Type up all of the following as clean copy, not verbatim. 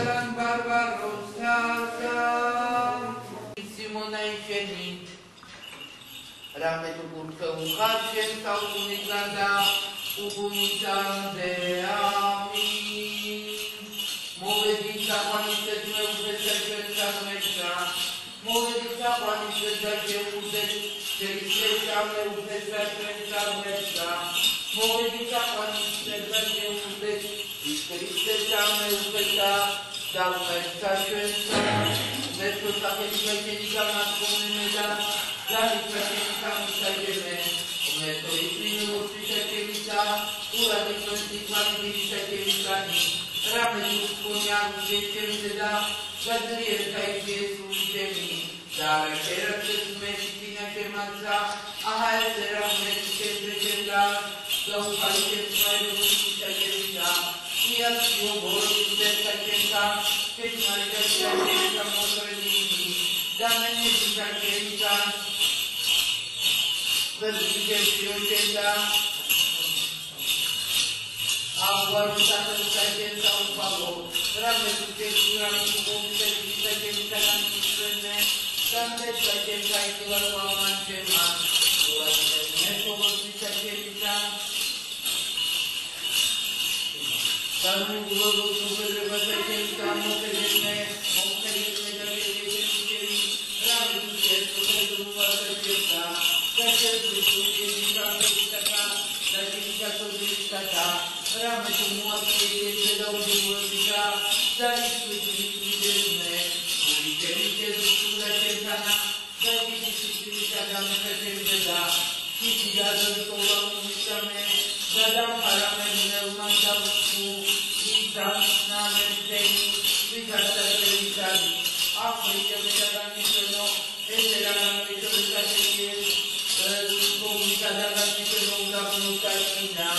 San Barbarossa Simona Isheni Rametu Kurka Ukhachen Kaunikanda Ubunitande Amin Movedita Paniseta Ubeseta Mecha Movedita Paniseta Ubeseta Mecha Movedita Paniseta Ubeseta Mecha Dalmesta Shweta Meto Saketi Mecha Matkomeda Dalmesta Shweta Meto Isminu Shweta Ura Meto Shweta Rametu Konya Shweta Gadriel Kaijesu Shemi Dara Sherakes Medicina Shemaza Ahal Seram Medicina Gaupalikes Maidu Shweta Yes, you both said that you can take my judgment from already. Damn it, you can get done. But you get your agenda. Our satisfaction of Pablo. Rather to take you around to move the second time to prevent. Sunday, second time to a woman, Gemma. You are the next over the second time. Kami guru guru berbagai kamu kerana mungkin menjadi jadi ramai guru berbagai kita jadi kami kita ramai semua kita jauh kita dari jadi sudah kita dalam kerja kita tolong kami dalam paramedikal macam Africa Medagani Sono, Elegani Sono, la Mutarina.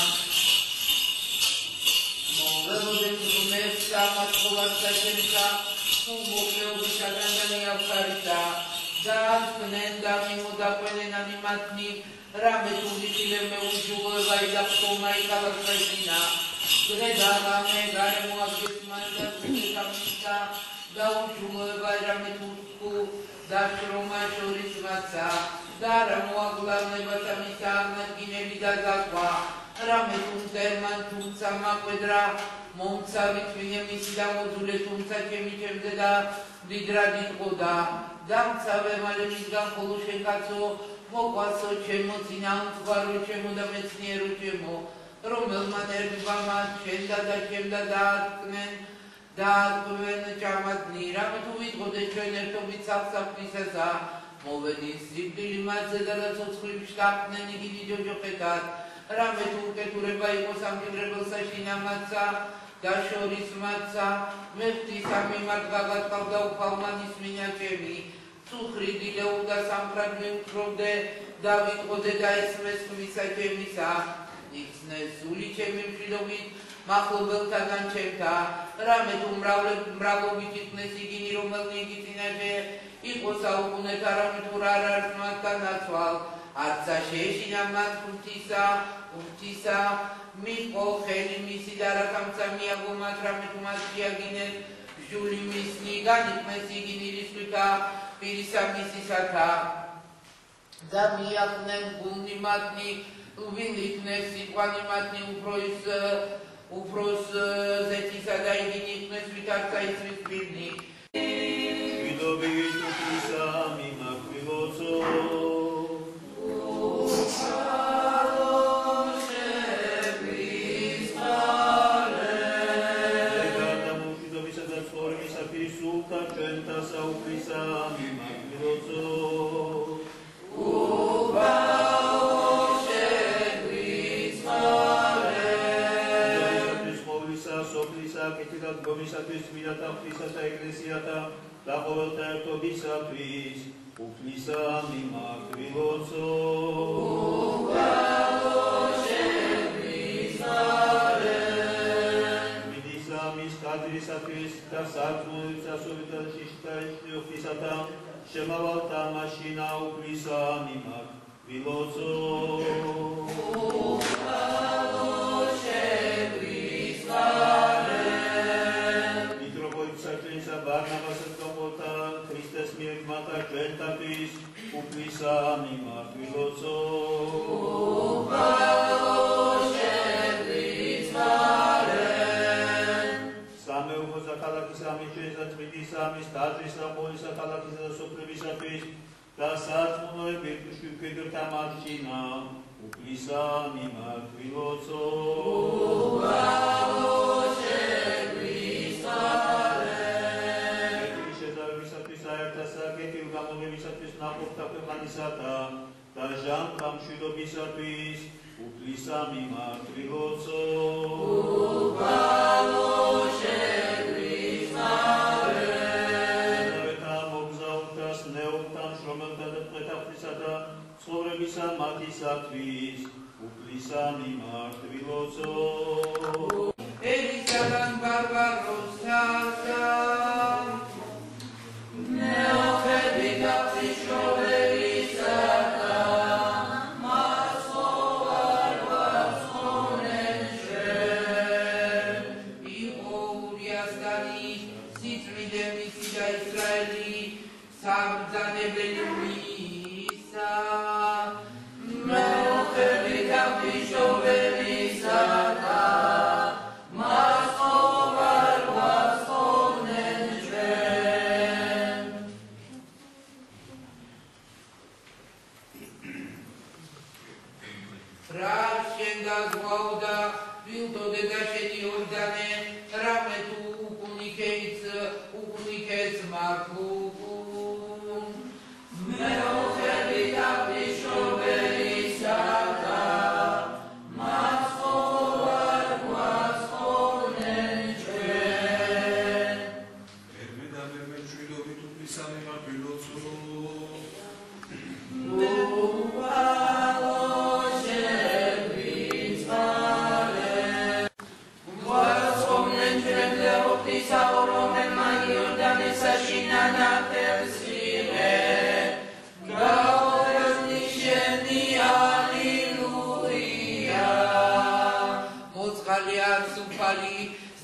Mongolo de Kumesa, Makovata Senka, Kumokeo Shadangani Afkarita, Dan Penenda Mimuda Penenani Matni, Rametu Dileme Ujuva, Vaidaptoma, Kavakrina, Gredava, Megare Muakismanda, Kamita. Daun cuma bayram itu dasroma shoris masa daram wagla nebata misa nagine bidazakwa rame tunterman tunsama pedra monsa vitmine misida module tunsa kemicem deda didra ditkoda dam save male misgam polushekatso mokvaso chemo zinam tvaro chemo da metsnieru chemo romel manervama chenda da tknen Da poverne chamatni rametu vidgode ჩვენ ერთობით საფსაფრისასა მოვედი სიკვდილი მასზე და ცოცხლი შტაპნენი გიდი ჯოჯოყეთად რამეთუ უკეთურება იყო სამჭირებელსა შინამაცა და შორის მაცა მე ღვთისა მიმართ გაგატყავდა უფალმანის მინაჭემი წუხრი დილეობდა სამხრად მიუთრობდე და ვიტყოდე და ესმეს ხმისა ჩემისა იხსნე სული ჩემი მშვიდობით მახლობელთაგან ჩემთა რამე თუ მრავლობით იქნეს იგინი რომელნი წინაშე იყო საუკუნეთა რამე თუ რა არის მათთან ნაცვალ არცა შეეშინა მათ ღვთისა მიყო ხელი მისი და რა თამცა მიაგო მათ რამე თუ მათ შეაგინეს ჟული მისნი განიქმეს იგინი რისთვითა პირისა მისისათა და მიახნენ გულნი მათნი ვინ იქნეს სიყვანი მათნი უფროს ზეთისა და იგინი იქნეს ვითარცა ისთვის პირნი ვიდობით ღვთისა მიმაკვილოცო Komisatis Mirata Frisata Ecclesiata, la Povertà Tobisatris, Uflisa Mima Criloso. Midisa Miscadrisatris, Tasatru, Sasovita Shishta, Uflisata, Shemavalta Machina, Uflisa Mima Criloso. უფლისა მიმართვილოცო სამეუხოთა ქალაქისა მიწვისა წმინდისა მის ტაძრისა ყოვლისა ქალაქისა და სოფლებისათვის და სარწმუნოები მშვიდობებთან მარჩინა უფლისა მიმართვილოცო და ჟანთა მშვიდობისათვის უფლისა მიმართვილოცო შევისმარე მოგზაურთა სნეულთა მშრომელთა და მწყეთა და ცხოვრებისა მათისათვის უფლისა მიმართვილოცო ელისაგან ბარბაროსთასა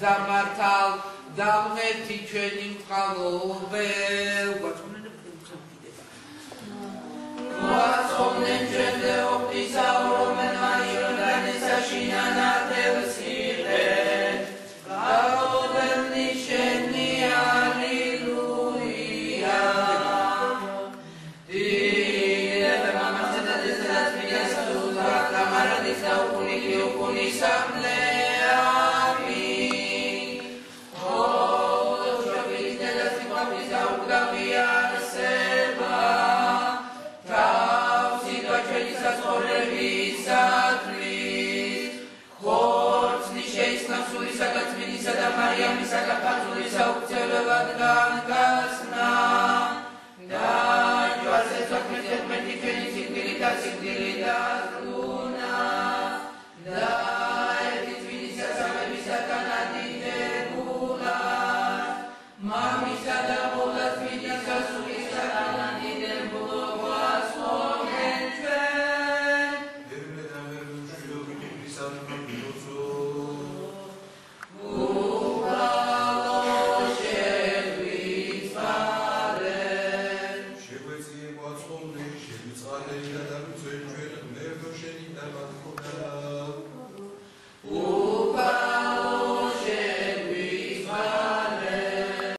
Zamartal, Damneti Chenim Kalove, what's on the gender of this hour, and I hear that it's a shinana telsire, Garoden Nisheni, Alleluia. The Mama said that this is as big as a loser, Tamara, this now, Unisamle. Maria, mi sa